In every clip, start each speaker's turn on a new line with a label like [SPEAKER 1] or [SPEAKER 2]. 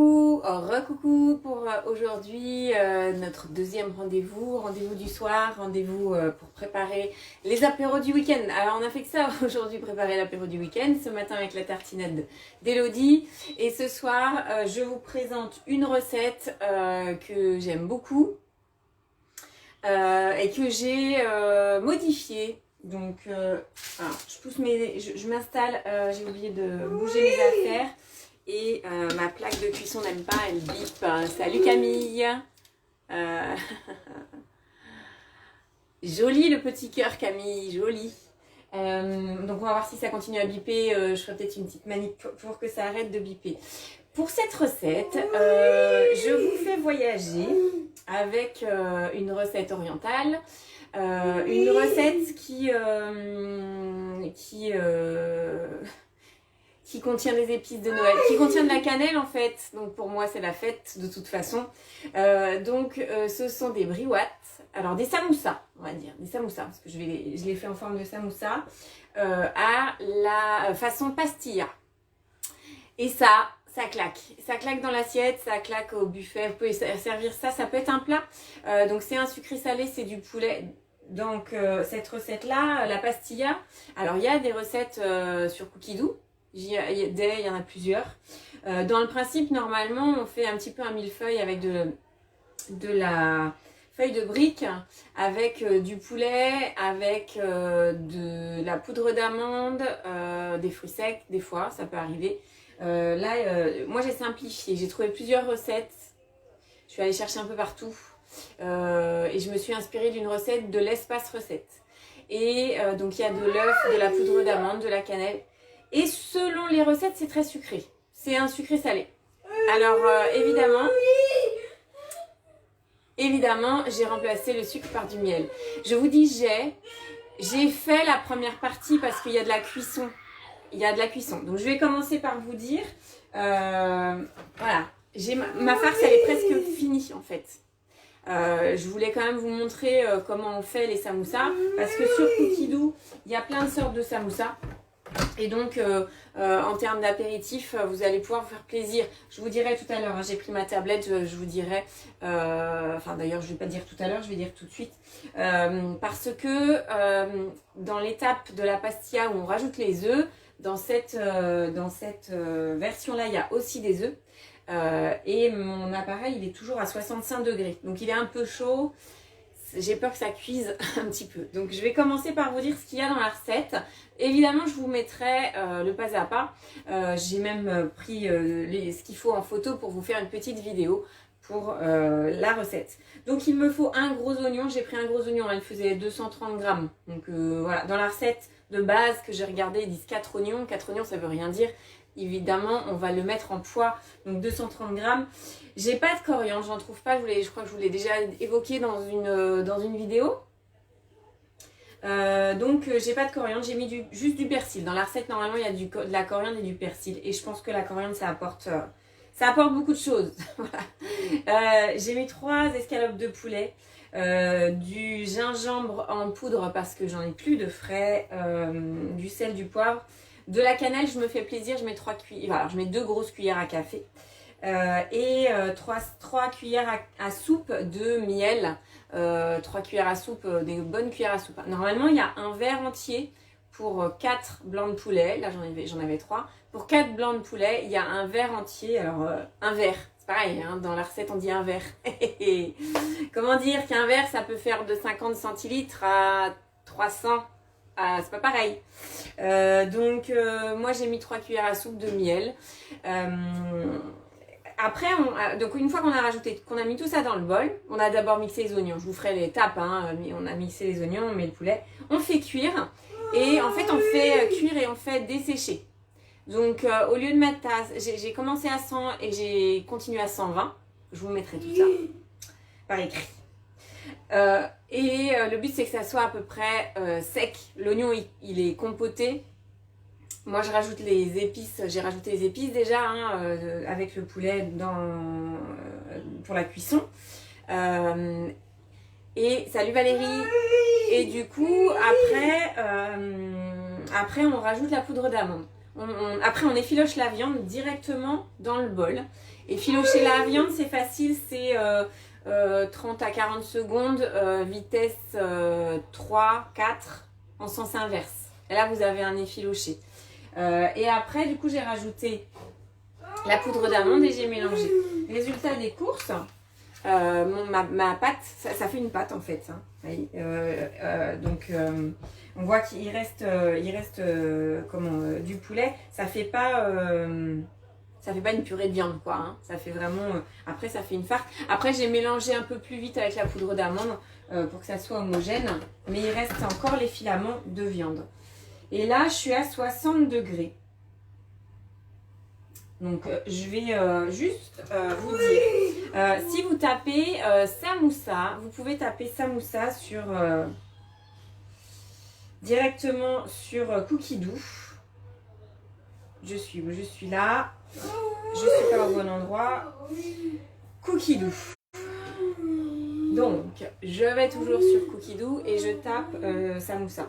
[SPEAKER 1] Coucou, recoucou pour aujourd'hui, notre deuxième rendez-vous du soir, rendez-vous pour préparer les apéros du week-end. Alors on a fait que ça aujourd'hui, préparer l'apéro du week-end, ce matin avec la tartinade d'Elodie. Et ce soir, je vous présente une recette que j'aime beaucoup et que j'ai modifiée. Donc, alors, je m'installe, j'ai oublié de bouger mes affaires. Et ma plaque de cuisson n'aime pas, elle bip. Salut Camille. Joli le petit cœur Camille, joli. Donc on va voir si ça continue à biper. Je ferai peut-être une petite manip pour que ça arrête de biper. Pour cette recette, je vous fais voyager avec une recette orientale. Une recette qui contient des épices de Noël, qui contient de la cannelle en fait. Donc pour moi c'est la fête de toute façon. Ce sont des briouates, alors des samoussas on va dire, des samoussas parce que je les fais en forme de samoussa à la façon pastilla. Et ça claque dans l'assiette, ça claque au buffet. Vous pouvez servir ça, ça peut être un plat. Donc c'est un sucré salé, c'est du poulet. Donc cette recette là, la pastilla, alors il y a des recettes sur Cookidoo. Il y en a plusieurs. Dans le principe, normalement, on fait un petit peu un millefeuille avec de la feuille de brique, avec du poulet, avec de la poudre d'amande, des fruits secs, des fois, ça peut arriver. Moi, j'ai simplifié. J'ai trouvé plusieurs recettes. Je suis allée chercher un peu partout. Et je me suis inspirée d'une recette de l'espace recette. Et donc, il y a de l'œuf, de la poudre d'amande, de la cannelle. Et selon les recettes, c'est très sucré. C'est un sucré salé. Alors évidemment, j'ai remplacé le sucre par du miel. Je vous dis j'ai fait la première partie parce qu'il y a de la cuisson. Il y a de la cuisson. Donc je vais commencer par vous dire, voilà, ma farce elle est presque finie en fait. Je voulais quand même vous montrer comment on fait les samoussas parce que sur Cookidoo, il y a plein de sortes de samoussas. Et donc, en termes d'apéritif, vous allez pouvoir vous faire plaisir. Je vous dirai tout à l'heure, hein, j'ai pris ma tablette, je vous dirai, enfin d'ailleurs je ne vais pas dire tout à l'heure, je vais dire tout de suite. Parce que dans l'étape de la pastilla où on rajoute les œufs, dans cette version-là, il y a aussi des œufs. Et mon appareil, il est toujours à 65 degrés. Donc il est un peu chaud. J'ai peur que ça cuise un petit peu. Donc je vais commencer par vous dire ce qu'il y a dans la recette. Évidemment, je vous mettrai le pas à pas. J'ai même pris ce qu'il faut en photo pour vous faire une petite vidéo pour la recette. Donc il me faut un gros oignon. J'ai pris un gros oignon, il faisait 230 grammes. Donc voilà, dans la recette de base que j'ai regardée, ils disent 4 oignons. 4 oignons, ça veut rien dire. Évidemment, on va le mettre en poids, donc 230 grammes. J'ai pas de coriandre, j'en trouve pas, je crois que je vous l'ai déjà évoqué dans une vidéo. J'ai pas de coriandre, j'ai mis juste du persil. Dans la recette, normalement, il y a de la coriandre et du persil. Et je pense que la coriandre, ça apporte beaucoup de choses. Voilà. J'ai mis 3 escalopes de poulet, du gingembre en poudre parce que j'en ai plus de frais, du sel, du poivre. De la cannelle, je me fais plaisir, je mets 3 cuillères, alors je mets 2 grosses cuillères à café et 3 cuillères à soupe de miel, 3 cuillères à soupe, des bonnes cuillères à soupe. Normalement, il y a un verre entier pour 4 blancs de poulet, là j'en avais 3. Pour 4 blancs de poulet, il y a un verre entier, alors un verre, c'est pareil, hein, dans la recette on dit un verre. Comment dire qu'un verre, ça peut faire de 50 centilitres à 300. C'est pas pareil. Moi j'ai mis 3 cuillères à soupe de miel. Après, donc une fois qu'on a mis tout ça dans le bol, on a d'abord mixé les oignons. Je vous ferai l'étape, hein, mais on a mixé les oignons, on met le poulet, on fait cuire et en fait on fait cuire et on fait dessécher. Donc au lieu de mettre j'ai commencé à 100 et j'ai continué à 120. Je vous mettrai tout ça par écrit. Le but c'est que ça soit à peu près sec. L'oignon il est compoté. Moi je rajoute les épices, j'ai rajouté les épices déjà hein, avec le poulet pour la cuisson. Et salut Valérie. Et du coup après on rajoute la poudre d'amande. Après, on effiloche la viande directement dans le bol. Effilocher la viande, c'est facile, c'est 30 à 40 secondes, vitesse 3, 4, en sens inverse. Et là, vous avez un effiloché. Et après, du coup, j'ai rajouté la poudre d'amande et j'ai mélangé. Résultat des courses, ma pâte, ça fait une pâte en fait. Hein. Oui, on voit qu'il reste, du poulet. Ça fait pas une purée de viande quoi. Hein. Ça fait vraiment. Après, ça fait une farce. Après, j'ai mélangé un peu plus vite avec la poudre d'amande pour que ça soit homogène. Mais il reste encore les filaments de viande. Et là, je suis à 60 degrés. Donc, je vais juste vous dire, si vous tapez samoussa, vous pouvez taper samoussa sur, directement sur Cookidoo. Je suis là. Je suis pas au bon endroit. Cookidoo. Donc, je vais toujours sur Cookidoo et je tape samoussa.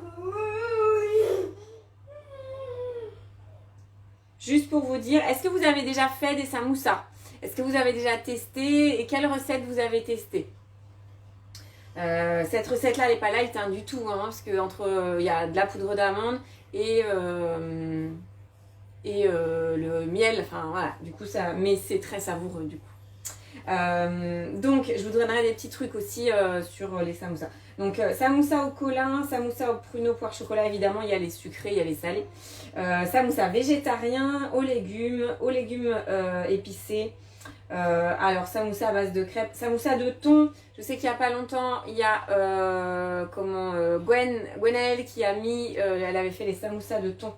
[SPEAKER 1] Juste pour vous dire, est-ce que vous avez déjà fait des samoussas? Est-ce que vous avez déjà testé? Et quelle recette vous avez testé? Cette recette-là, elle n'est pas light hein, du tout, hein, parce que il y a de la poudre d'amande et le miel, enfin voilà, du coup ça, mais c'est très savoureux du coup. Donc je vous donnerai des petits trucs aussi sur les samoussas. Donc samoussa au colin, samoussa au pruneau, poire chocolat, évidemment il y a les sucrés, il y a les salés. Samoussa végétarien, aux légumes épicés. Alors samoussa à base de crêpes, samoussa de thon. Je sais qu'il n'y a pas longtemps, il y a Gwenaëlle qui a mis, elle avait fait les samoussas de thon.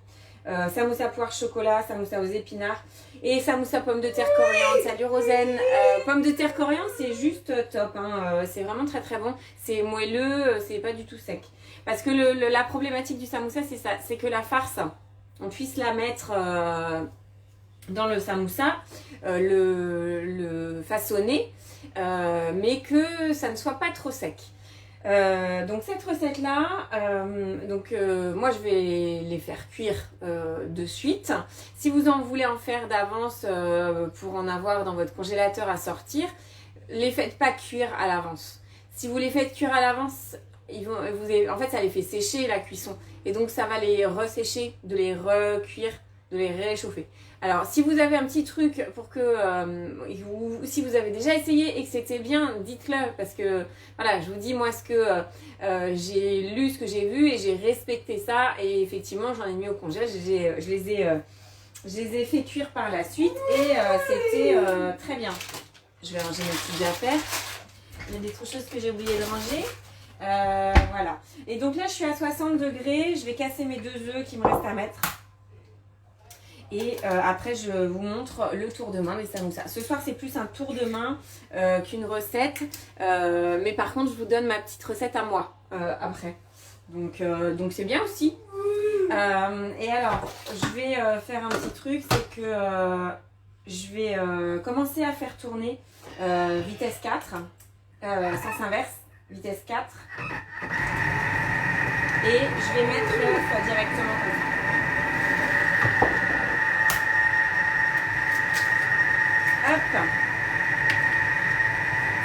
[SPEAKER 1] Samoussa poire chocolat, samoussa aux épinards et samoussa pommes de terre coriandre. Salut Rosen. Pommes de terre coriandre, c'est juste top. Hein. C'est vraiment très très bon. C'est moelleux, c'est pas du tout sec. Parce que la problématique du samoussa, c'est ça, c'est que la farce, on puisse la mettre dans le samoussa, le façonner, mais que ça ne soit pas trop sec. Donc cette recette là, moi je vais les faire cuire de suite. Si vous en voulez en faire d'avance pour en avoir dans votre congélateur à sortir, les faites pas cuire à l'avance. Si vous les faites cuire à l'avance, en fait ça les fait sécher la cuisson et donc ça va les ressécher, de les recuire, de les réchauffer. Alors si vous avez un petit truc pour que si vous avez déjà essayé et que c'était bien, dites-le parce que voilà, je vous dis moi ce que j'ai lu, ce que j'ai vu et j'ai respecté ça et effectivement j'en ai mis au congèle, je les ai fait cuire par la suite et c'était très bien. Je vais ranger mes petites affaires. Il y a des choses que j'ai oublié de ranger. Voilà. Et donc là je suis à 60 degrés, je vais casser mes 2 œufs qui me restent à mettre. Et après, je vous montre le tour de main des samoussas. Ce soir, c'est plus un tour de main qu'une recette. Mais par contre, je vous donne ma petite recette à moi après. Donc c'est bien aussi. Et alors, je vais faire un petit truc. C'est que je vais commencer à faire tourner vitesse 4. Sens inverse, vitesse 4. Et je vais mettre l'œuf directement comme ça. Hop.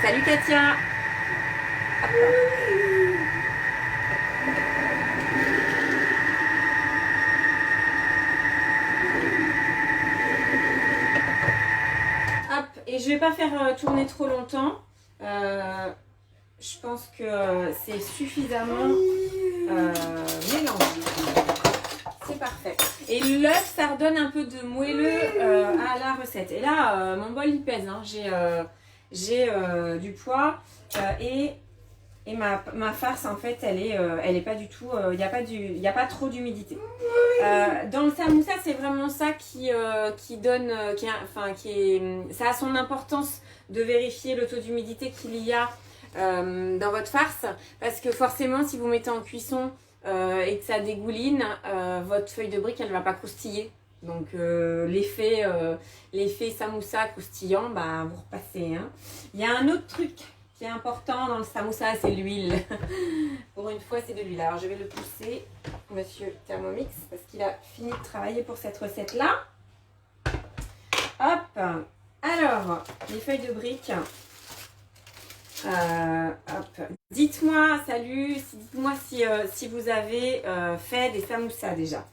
[SPEAKER 1] Salut Katia. Hop. Hop. Et je vais pas faire tourner trop longtemps. Je pense que c'est suffisamment mélangé. C'est parfait. Et l'œuf, ça redonne un peu de moelleux à la recette. Et là, mon bol, il pèse. Hein. J'ai du poids et ma farce, en fait, elle est pas du tout... Il n'y a pas trop d'humidité. Dans le samoussa, c'est vraiment ça qui donne... ça a son importance de vérifier le taux d'humidité qu'il y a dans votre farce. Parce que forcément, si vous mettez en cuisson... et que ça dégouline, votre feuille de brique elle va pas croustiller. Donc l'effet samoussa croustillant, bah vous repassez. Hein. Il y a un autre truc qui est important dans le samoussa, c'est l'huile. Pour une fois, c'est de l'huile. Alors, je vais le pousser, monsieur Thermomix, parce qu'il a fini de travailler pour cette recette-là. Hop. Alors, les feuilles de briques. Hop. Dites-moi, salut, dites-moi si vous avez fait des samoussas déjà.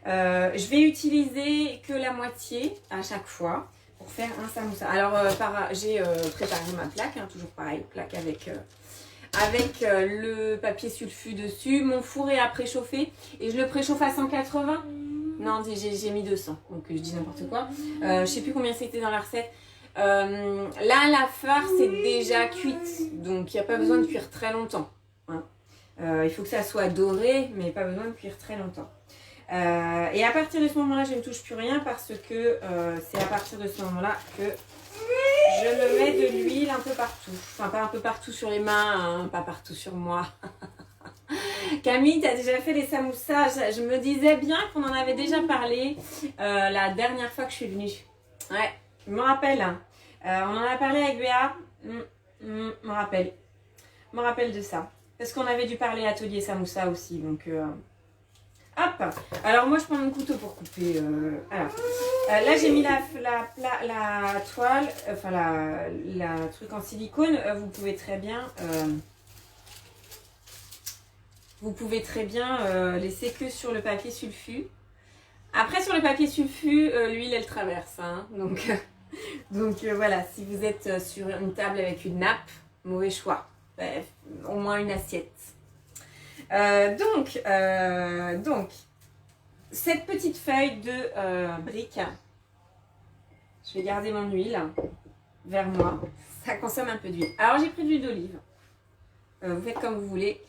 [SPEAKER 1] Je vais utiliser que la moitié à chaque fois pour faire un samoussa. Alors, j'ai préparé ma plaque, hein, toujours pareil, plaque avec le papier sulfu dessus. Mon four est à préchauffer et je le préchauffe à 180. Non, j'ai mis 200, donc je dis n'importe quoi. Je sais plus combien c'était dans la recette. Là, la farce est déjà cuite, donc il n'y a pas besoin de cuire très longtemps. Hein. Il faut que ça soit doré, mais pas besoin de cuire très longtemps. Et à partir de ce moment-là, je ne touche plus rien parce que c'est à partir de ce moment-là que je me mets de l'huile un peu partout. Enfin, pas un peu partout sur les mains, hein, pas partout sur moi. Camille, tu as déjà fait les samoussas. Je me disais bien qu'on en avait déjà parlé la dernière fois que je suis venue. Ouais, je me rappelle. On en a parlé avec Béa. Me rappelle de ça. Parce qu'on avait dû parler atelier samoussa aussi. Donc, hop. Alors, moi, je prends mon couteau pour couper. Alors, là, j'ai mis la toile, enfin, la truc en silicone. Vous pouvez très bien... laisser que sur le papier sulfu. Après, sur le papier sulfu, l'huile, elle traverse. Hein, donc voilà, si vous êtes sur une table avec une nappe, mauvais choix. Bref, au moins une assiette. Donc, cette petite feuille de brique, je vais garder mon huile vers moi. Ça consomme un peu d'huile. Alors, j'ai pris de l'huile d'olive. Vous faites comme vous voulez.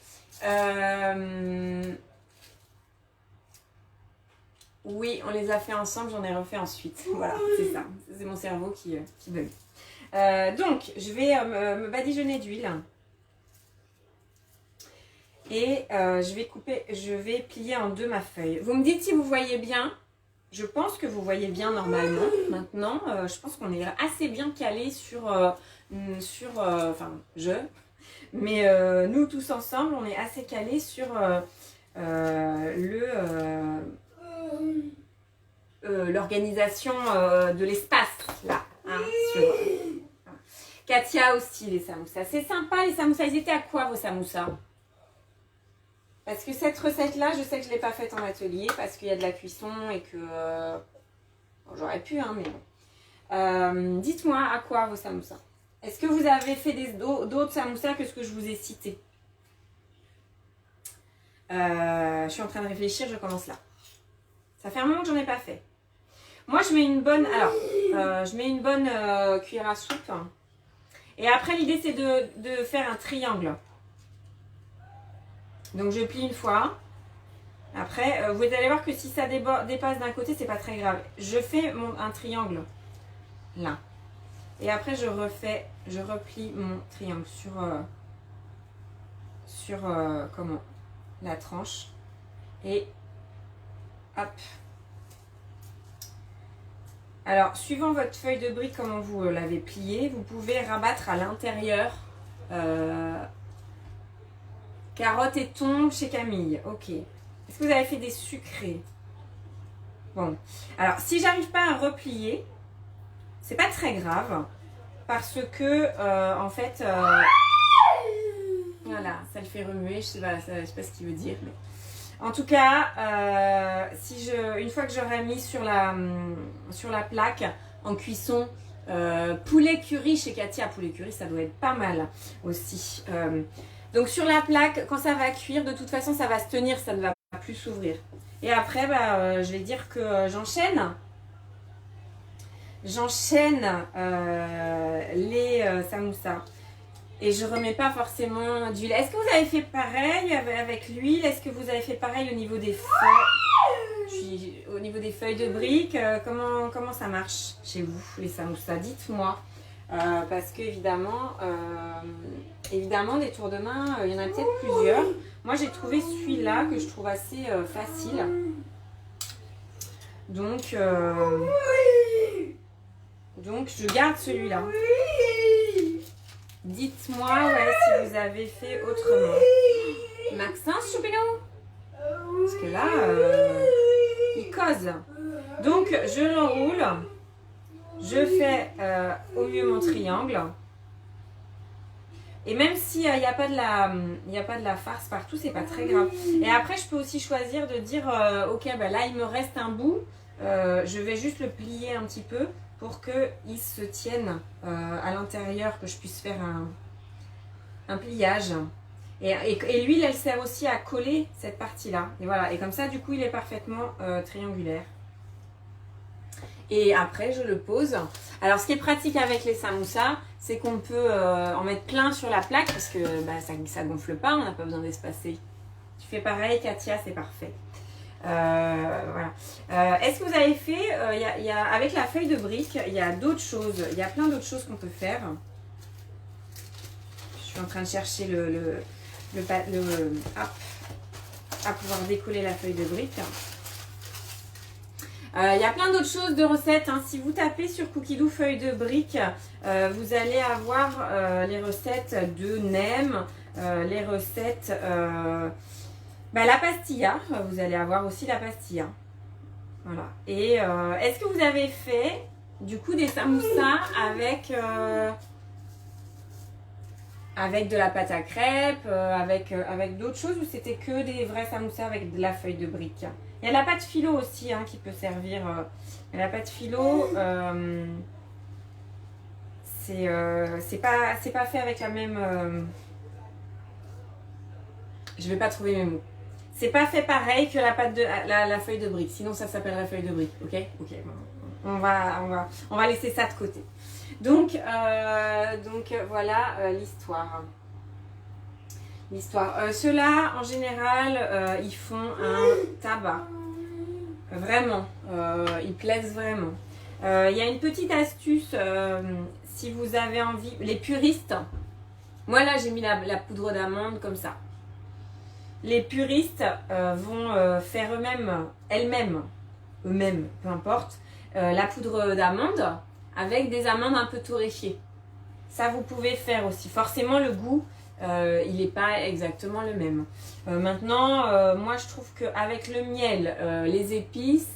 [SPEAKER 1] Oui, on les a fait ensemble, j'en ai refait ensuite. Voilà, c'est ça. C'est mon cerveau qui bug. Donc, je vais me badigeonner d'huile. Et je vais plier en deux ma feuille. Vous me dites si vous voyez bien. Je pense que vous voyez bien normalement. Maintenant, je pense qu'on est assez bien calé mais nous tous ensemble, on est assez calés sur l'organisation de l'espace là. Hein, Katia aussi, les samoussas. C'est sympa les samoussas. Ils étaient à quoi vos samoussas? Parce que cette recette-là, je sais que je ne l'ai pas faite en atelier parce qu'il y a de la cuisson et que... bon, j'aurais pu, hein, mais bon. Dites-moi à quoi vos samoussas. Est-ce que vous avez fait d'autres samoussas que ce que je vous ai cité? Je suis en train de réfléchir, je commence là. Ça fait un moment que j'en ai pas fait. Moi, je mets une bonne... Alors, je mets une bonne cuillère à soupe. Et après, l'idée, c'est de faire un triangle. Donc, je plie une fois. Après, vous allez voir que si ça dépasse d'un côté, c'est pas très grave. Je fais un triangle là. Et après, je replie mon triangle sur la tranche. Et hop. Alors, suivant votre feuille de brique, comment vous l'avez pliée, vous pouvez rabattre à l'intérieur carottes et thon chez Camille. Ok. Est-ce que vous avez fait des sucrés? Bon. Alors, si j'arrive pas à replier, c'est pas très grave. Parce que, en fait, voilà, ça le fait remuer. Je sais pas ce qu'il veut dire. Mais... En tout cas, une fois que j'aurai mis sur la plaque en cuisson, poulet curry chez Katia. Poulet curry, ça doit être pas mal aussi. Donc sur la plaque, quand ça va cuire, de toute façon, ça va se tenir, ça ne va plus s'ouvrir. Et après, je vais dire que j'enchaîne. J'enchaîne les samoussas. Et je remets pas forcément d'huile. Est-ce que vous avez fait pareil avec l'huile? Est-ce que vous avez fait pareil au niveau des feuilles? Au niveau des feuilles de briques, comment ça marche chez vous, les samoussas? Dites-moi. Parce que évidemment, des tours de main, il y en a peut-être plusieurs. Moi, j'ai trouvé celui-là que je trouve assez facile. Donc, je garde celui-là. Dites-moi ouais, si vous avez fait autrement. Maxence, Choupinou? Parce que là, il cause. Donc, je l'enroule. Je fais au mieux mon triangle. Et même s'il n'y a pas de la farce partout, c'est pas très grave. Et après, je peux aussi choisir de dire, ok, bah là, il me reste un bout. Je vais juste le plier un petit peu pour qu'il se tienne à l'intérieur, que je puisse faire un pliage. Et l'huile, elle sert aussi à coller cette partie-là. Et voilà. Et comme ça, du coup, il est parfaitement triangulaire. Et après, je le pose. Alors, ce qui est pratique avec les samoussas, c'est qu'on peut en mettre plein sur la plaque parce que bah, ça gonfle pas, on n'a pas besoin d'espacer. Tu fais pareil, Katia, c'est parfait. Voilà. Est-ce que vous avez fait, avec la feuille de brique, il y a d'autres choses. Il y a plein d'autres choses qu'on peut faire. Je suis en train de chercher hop, à pouvoir décoller la feuille de brique. Il y a plein d'autres choses de recettes. Hein. Si vous tapez sur Cookidoo feuille de brique, vous allez avoir les recettes de nem, les recettes, la pastilla. Vous allez avoir aussi la pastilla. Voilà. Et est-ce que vous avez fait du coup des samoussas avec de la pâte à crêpes, avec d'autres choses, ou c'était que des vrais samoussas avec de la feuille de brique? Il y a la pâte philo aussi hein, qui peut servir. La pâte philo, c'est pas fait avec la même. Je vais pas trouver mes mots. C'est pas fait pareil que la pâte de la feuille de brique. Sinon ça s'appelle la feuille de brique. Ok. On va laisser ça de côté. Donc voilà l'histoire. Ceux-là, en général, ils font un tabac. Vraiment. Ils plaisent vraiment. Il y a une petite astuce, si vous avez envie. Les puristes, moi là, j'ai mis la poudre d'amande comme ça. Les puristes vont faire eux-mêmes, peu importe, la poudre d'amande avec des amandes un peu torréfiées. Ça, vous pouvez faire aussi. Forcément, le goût... il n'est pas exactement le même. Maintenant, moi je trouve qu'avec le miel, les épices,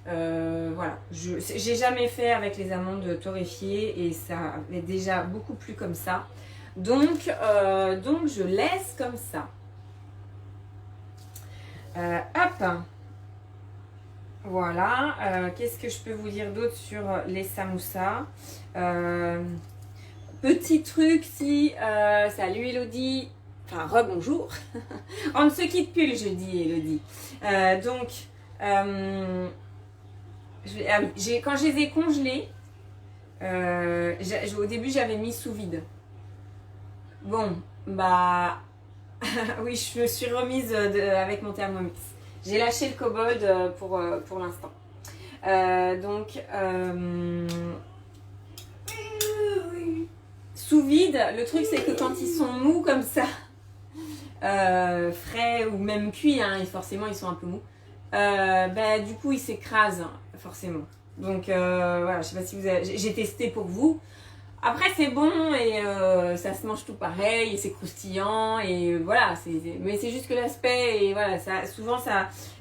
[SPEAKER 1] voilà, j'ai jamais fait avec les amandes torréfiées et ça est déjà beaucoup plus comme ça. Donc je laisse comme ça. Hop, voilà. Qu'est-ce que je peux vous dire d'autre sur les samoussas? Petit truc, si... salut Elodie. Enfin, rebonjour. On ne se quitte plus le jeudi, Elodie. Quand je les ai congelés, au début, j'avais mis sous vide. Bon, bah... oui, je me suis remise avec mon Thermomix. J'ai lâché le kobold pour l'instant. Sous vide, le truc c'est que quand ils sont mous comme ça, frais ou même cuits, hein, et forcément ils sont un peu mous, du coup ils s'écrasent forcément. Donc voilà, je sais pas si vous avez... J'ai testé pour vous. Après c'est bon et ça se mange tout pareil et c'est croustillant et voilà. Mais c'est juste que l'aspect et voilà, souvent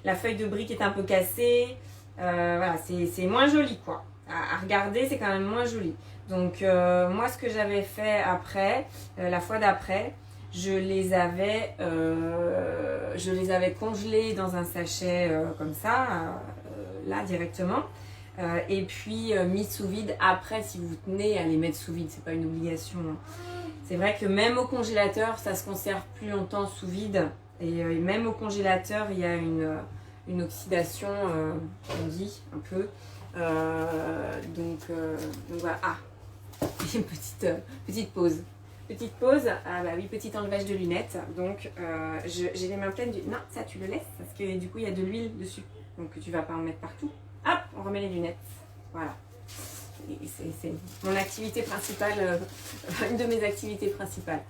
[SPEAKER 1] la feuille de brique est un peu cassée. Voilà, c'est moins joli quoi. À regarder, c'est quand même moins joli. Donc moi ce que j'avais fait après, la fois d'après, je les avais congelés dans un sachet comme ça, là directement. Et puis mis sous vide après, si vous tenez à les mettre sous vide, c'est pas une obligation. Hein. C'est vrai que même au congélateur, ça se conserve plus longtemps sous vide. Et même au congélateur, il y a une oxydation, on dit, un peu. Donc voilà. Ah, une petite pause. Petite pause. Ah bah oui, petit enlevage de lunettes. Donc j'ai les mains pleines. Non, ça tu le laisses parce que du coup il y a de l'huile dessus. Donc tu vas pas en mettre partout. Hop, on remet les lunettes. Voilà. C'est mon activité principale, une de mes activités principales.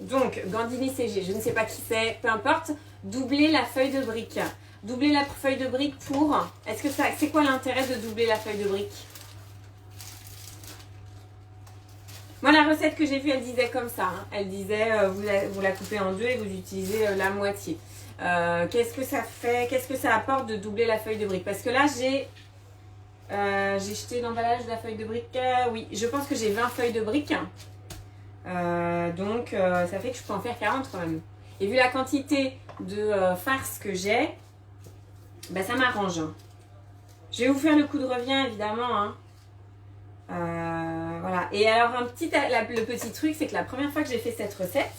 [SPEAKER 1] Donc, Gandini CG, je ne sais pas qui c'est, peu importe, doubler la feuille de brique. Doubler la feuille de brique pour... c'est quoi l'intérêt de doubler la feuille de brique? Moi, la recette que j'ai vue, elle disait comme ça. Hein. Elle disait, vous la coupez en deux et vous utilisez la moitié. Qu'est-ce que ça fait? Qu'est-ce que ça apporte de doubler la feuille de brique? Parce que là, j'ai jeté l'emballage de la feuille de brique. Oui, je pense que j'ai 20 feuilles de brique. Donc, ça fait que je peux en faire 40 quand même. Et vu la quantité de farce que j'ai, bah, ça m'arrange. Je vais vous faire le coup de revient, évidemment. Hein. Voilà. Et alors, le petit truc, c'est que la première fois que j'ai fait cette recette,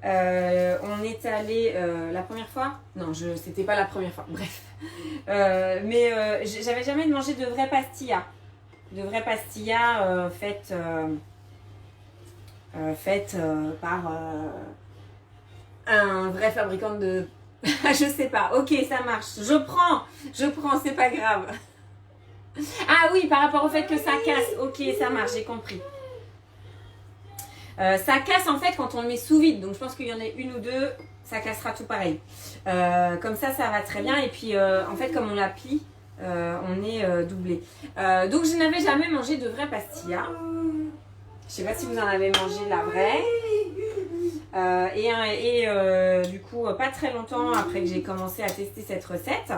[SPEAKER 1] on est allé la première fois. Non, c'était pas la première fois. Bref. Mais j'avais jamais mangé de vraies pastillas. De vraies pastillas faites par un vrai fabricant de... Je sais pas. Ok, ça marche. Je prends, c'est pas grave. Ah oui, par rapport au fait que ça casse. Ok, ça marche, j'ai compris. Ça casse en fait quand on le met sous vide. Donc je pense qu'il y en a une ou deux, ça cassera tout pareil. Comme ça va très bien. Et puis en fait, comme on la plie, on est doublé. Donc je n'avais jamais mangé de vraie pastilla. Je sais pas si vous en avez mangé la vraie. Du coup, pas très longtemps après que j'ai commencé à tester cette recette.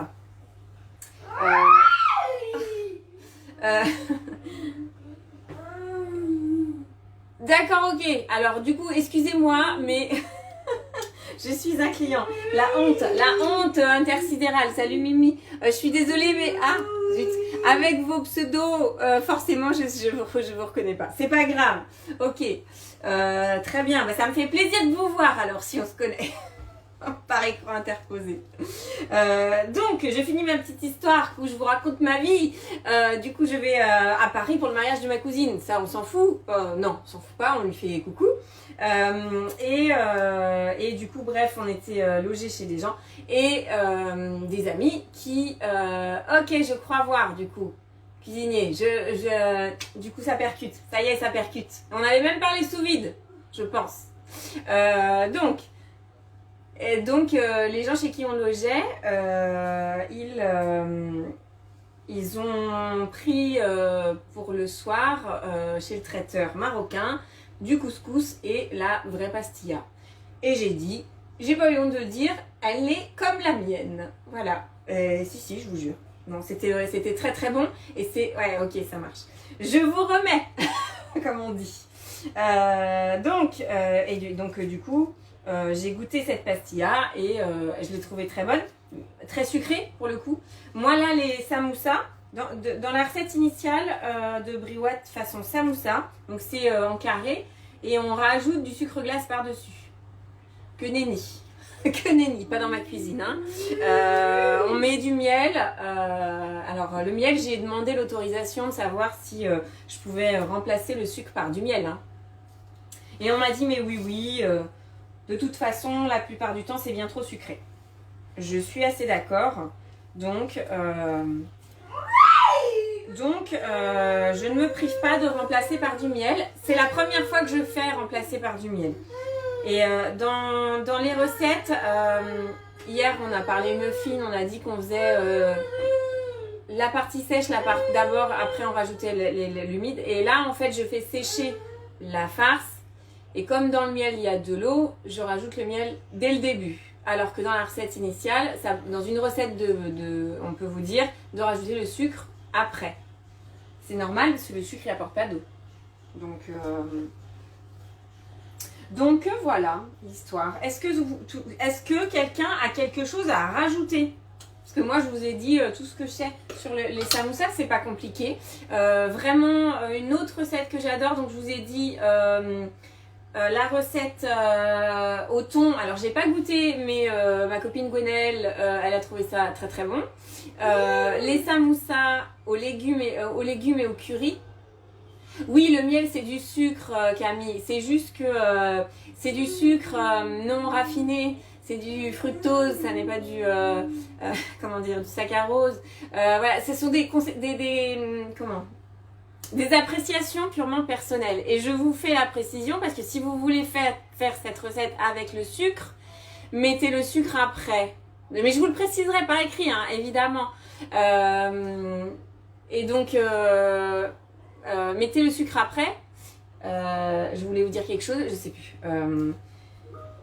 [SPEAKER 1] D'accord, ok. Alors du coup, excusez-moi, mais je suis un client. La honte intersidérale. Salut Mimi. Je suis désolée, mais zut. Avec vos pseudos, forcément, je vous reconnais pas. C'est pas grave. Ok. Très bien. Bah, ça me fait plaisir de vous voir alors si on se connaît. Par écran interposé. Donc, je finis ma petite histoire où je vous raconte ma vie. Du coup, je vais à Paris pour le mariage de ma cousine. Ça, on s'en fout. Non, on s'en fout pas. On lui fait coucou. Et du coup, bref, on était logés chez des gens et des amis qui... ok, je crois voir du coup. Cuisinier. Du coup, ça percute. Ça y est, ça percute. On avait même parlé sous vide, je pense. Donc, les gens chez qui on logeait, ils ont pris pour le soir chez le traiteur marocain du couscous et la vraie pastilla. Et j'ai dit, j'ai pas eu honte de le dire, elle est comme la mienne. Voilà. Si, je vous jure. Non, c'était très très bon. Et c'est... Ouais, ok, ça marche. Je vous remets, comme on dit. Du coup... j'ai goûté cette pastilla et je l'ai trouvée très bonne, très sucrée pour le coup. Moi là, les samoussas, dans la recette initiale de Briouat façon samoussa, donc c'est en carré et on rajoute du sucre glace par-dessus. Que nenni. Que nenni, pas dans ma cuisine. Hein. On met du miel. Alors le miel, j'ai demandé l'autorisation de savoir si je pouvais remplacer le sucre par du miel. Hein. Et on m'a dit mais oui. De toute façon, la plupart du temps, c'est bien trop sucré. Je suis assez d'accord. Donc, je ne me prive pas de remplacer par du miel. C'est la première fois que je fais remplacer par du miel. Et dans les recettes, hier, on a parlé muffins. On a dit qu'on faisait la partie sèche, la partie d'abord. Après, on rajoutait l'humide. Et là, en fait, je fais sécher la farce. Et comme dans le miel, il y a de l'eau, je rajoute le miel dès le début. Alors que dans la recette initiale, dans une recette on peut vous dire de rajouter le sucre après. C'est normal parce que le sucre n'apporte pas d'eau. Donc voilà l'histoire. Est-ce que quelqu'un a quelque chose à rajouter? Parce que moi, je vous ai dit tout ce que je sais sur les samoussas, c'est pas compliqué. Vraiment, une autre recette que j'adore, donc je vous ai dit... la recette au thon, alors j'ai pas goûté, mais ma copine Gwenaëlle, elle a trouvé ça très très bon. Les samoussas aux légumes et au curry. Oui, le miel c'est du sucre, Camille. C'est juste que c'est du sucre non raffiné. C'est du fructose, ça n'est pas du du saccharose. Voilà, ce sont des appréciations purement personnelles. Et je vous fais la précision parce que si vous voulez faire cette recette avec le sucre, mettez le sucre après. Mais je vous le préciserai par écrit, hein, évidemment. Et donc, mettez le sucre après. Je voulais vous dire quelque chose, je sais plus.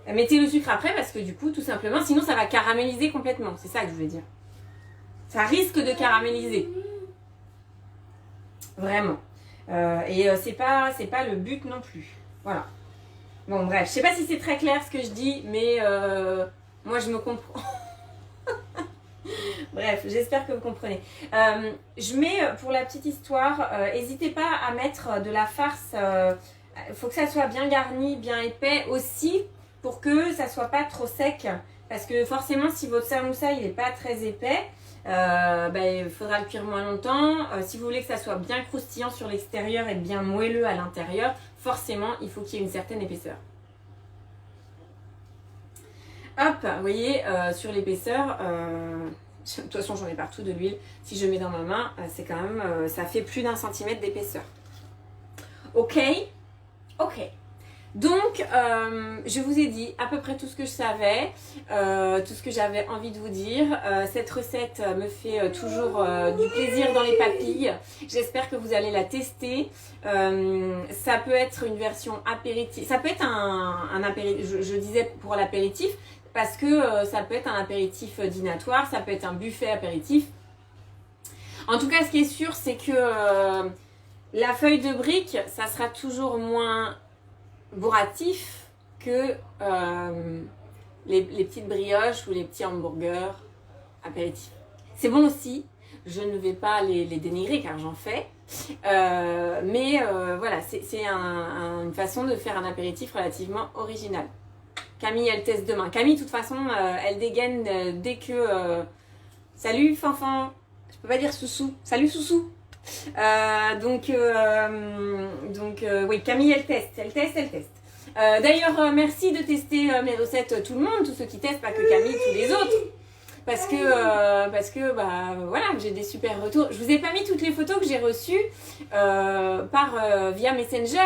[SPEAKER 1] Mettez le sucre après parce que du coup, tout simplement, sinon ça va caraméliser complètement. C'est ça que je voulais dire. Ça risque de caraméliser. Vraiment. Et c'est pas le but non plus. Voilà. Bon, bref, je sais pas si c'est très clair ce que je dis, mais moi je me comprends. Bref, j'espère que vous comprenez. Je mets, pour la petite histoire, n'hésitez pas à mettre de la farce. Il faut que ça soit bien garni, bien épais aussi, pour que ça soit pas trop sec. Parce que forcément, si votre samoussa il n'est pas très épais, il faudra le cuire moins longtemps. Si vous voulez que ça soit bien croustillant sur l'extérieur et bien moelleux à l'intérieur, forcément, il faut qu'il y ait une certaine épaisseur. Hop, vous voyez, sur l'épaisseur, de toute façon j'en ai partout de l'huile. Si je mets dans ma main, c'est quand même, ça fait plus d'1 centimètre d'épaisseur. Ok. Donc, je vous ai dit à peu près tout ce que je savais, tout ce que j'avais envie de vous dire. Cette recette me fait toujours du plaisir dans les papilles. J'espère que vous allez la tester. Ça peut être une version apéritif. Ça peut être un apéritif, je disais pour l'apéritif, parce que ça peut être un apéritif dînatoire, ça peut être un buffet apéritif. En tout cas, ce qui est sûr, c'est que la feuille de brique, ça sera toujours moins bourratif que les petites brioches ou les petits hamburgers apéritifs. C'est bon aussi, je ne vais pas les dénigrer car j'en fais, mais voilà, c'est une façon de faire un apéritif relativement original. Camille, elle teste demain. Camille, de toute façon, elle dégaine dès que... Salut, Fanfan. Je peux pas dire Soussou. Salut, Soussou. Oui, Camille, elle teste. D'ailleurs, merci de tester mes recettes, tout le monde, tous ceux qui testent, pas que Camille, tous les autres. Parce que voilà, j'ai des super retours. Je vous ai pas mis toutes les photos que j'ai reçues via Messenger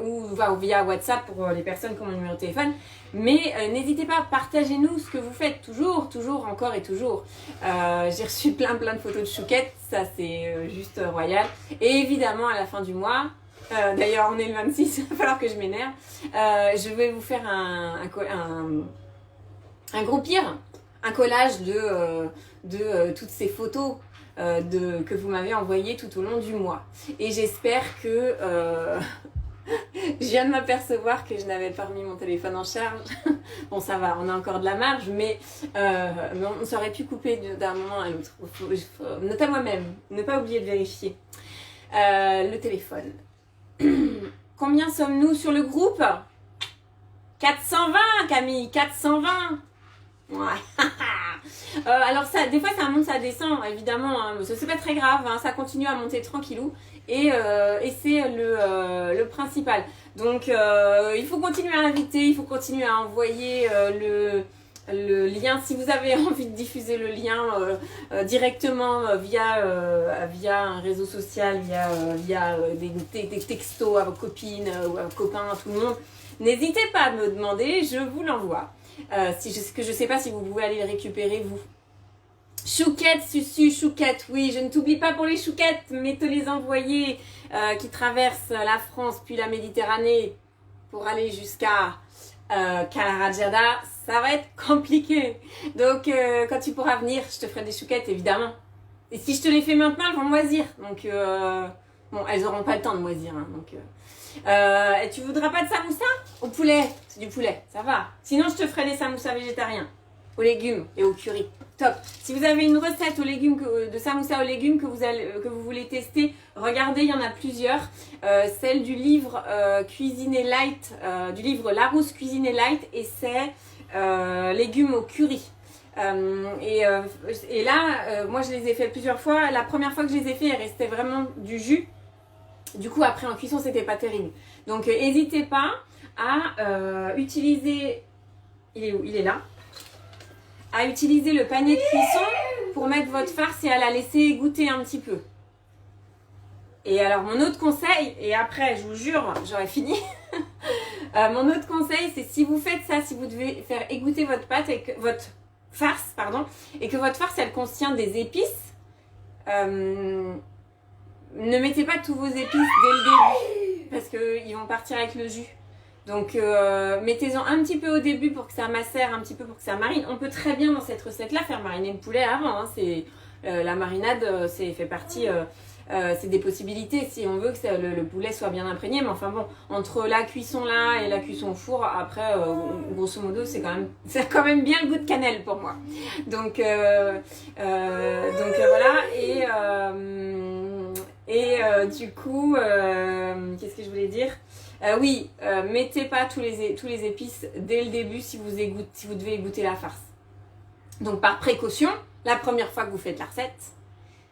[SPEAKER 1] ou via WhatsApp pour les personnes qui ont mon numéro de téléphone. Mais n'hésitez pas, partagez-nous ce que vous faites toujours, encore et toujours. J'ai reçu plein de photos de chouquettes, ça c'est juste royal. Et évidemment, à la fin du mois, d'ailleurs on est le 26, il va falloir que je m'énerve, je vais vous faire un groupir. Un collage de toutes ces photos que vous m'avez envoyées tout au long du mois. Et j'espère que... je viens de m'apercevoir que je n'avais pas remis mon téléphone en charge. Bon, ça va, on a encore de la marge, mais on s'aurait pu couper d'un moment à l'autre. Note à moi-même, ne pas oublier de vérifier. Le téléphone. Combien sommes-nous sur le groupe? 420, Camille, 420. Ouais. Alors ça, des fois ça monte, ça descend, évidemment, hein, c'est pas très grave, hein, ça continue à monter tranquillou et c'est le principal. Donc il faut continuer à inviter, il faut continuer à envoyer le lien. Si vous avez envie de diffuser le lien directement via un réseau social, via des textos à vos copines ou à vos copains, à tout le monde, n'hésitez pas à me demander, je vous l'envoie. Je sais pas si vous pouvez aller le récupérer vous. Chouquette, Susu, Chouquette, oui, je ne t'oublie pas pour les chouquettes, mais te les envoyer qui traversent la France puis la Méditerranée pour aller jusqu'à Calarajada, ça va être compliqué. Donc quand tu pourras venir, je te ferai des chouquettes évidemment. Et si je te les fais maintenant, elles vont moisir. Donc bon, elles auront pas le temps de moisir. Hein, donc et tu voudras pas de samoussa au poulet? C'est du poulet, ça va. Sinon, je te ferai des samoussas végétariens, aux légumes et au curry. Top. Si vous avez une recette aux légumes, de samoussa aux légumes que vous voulez tester, regardez, il y en a plusieurs. Celle du livre Cuisiner Light, du livre Larousse Cuisiner Light, et c'est légumes au curry. Et là, moi je les ai fait plusieurs fois. La première fois que je les ai fait, il restait vraiment du jus. Du coup, après en cuisson, c'était pas terrible. Donc, n'hésitez pas à utiliser... Il est où? Il est là. À utiliser le panier de cuisson pour mettre votre farce et à la laisser égoutter un petit peu. Et alors, mon autre conseil, et après, je vous jure, j'aurai fini. Mon autre conseil, c'est si vous faites ça, si vous devez faire égoutter votre pâte et que votre farce, pardon, et que votre farce, elle contient des épices, ne mettez pas tous vos épices dès le début. parce qu'ils vont partir avec le jus. Donc mettez-en un petit peu au début pour que ça macère, un petit peu pour que ça marine. On peut très bien dans cette recette-là faire mariner le poulet avant. Hein. La marinade, fait partie, c'est des possibilités si on veut que le poulet soit bien imprégné. Mais enfin bon, entre la cuisson là et la cuisson au four, après, grosso modo, c'est quand même bien le goût de cannelle pour moi. Donc voilà. Du coup, qu'est-ce que je voulais dire? Oui, mettez pas tous les épices dès le début si vous devez égoutter la farce. Donc par précaution, la première fois que vous faites la recette,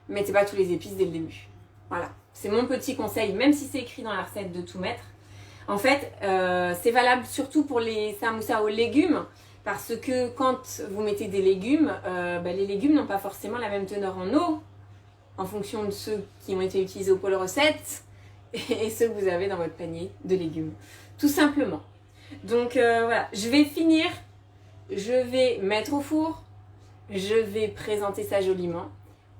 [SPEAKER 1] mettez pas tous les épices dès le début. Voilà, c'est mon petit conseil, même si c'est écrit dans la recette de tout mettre. En fait, c'est valable surtout pour les samoussas aux légumes, parce que quand vous mettez des légumes, les légumes n'ont pas forcément la même teneur en eau, en fonction de ceux qui ont été utilisés au pôle recette, et ceux que vous avez dans votre panier de légumes, tout simplement. Donc voilà, je vais finir, je vais mettre au four, je vais présenter ça joliment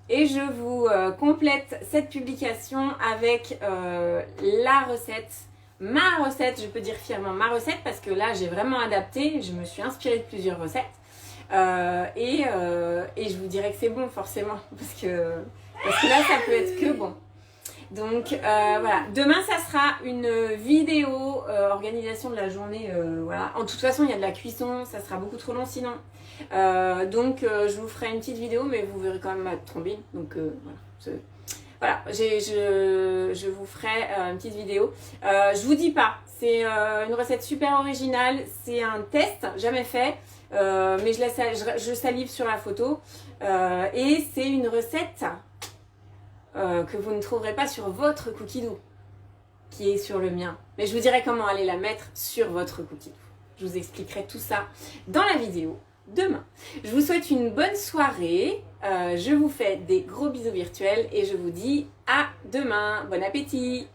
[SPEAKER 1] et je vous complète cette publication avec la recette, ma recette, je peux dire fièrement ma recette parce que là j'ai vraiment adapté, je me suis inspirée de plusieurs recettes et je vous dirai que c'est bon forcément parce que là ça peut être que bon. Donc voilà, demain ça sera une vidéo organisation de la journée, voilà. En toute façon il y a de la cuisson, ça sera beaucoup trop long sinon. Je vous ferai une petite vidéo mais vous verrez quand même ma trombine. Donc voilà, je vous ferai une petite vidéo. Je vous dis pas, c'est une recette super originale, c'est un test jamais fait. Mais je salive sur la photo et c'est une recette que vous ne trouverez pas sur votre cookie dough qui est sur le mien, mais je vous dirai comment aller la mettre sur votre cookie dough. Je vous expliquerai tout ça dans la vidéo demain. Je vous souhaite une bonne soirée, je vous fais des gros bisous virtuels et je vous dis à demain. Bon appétit!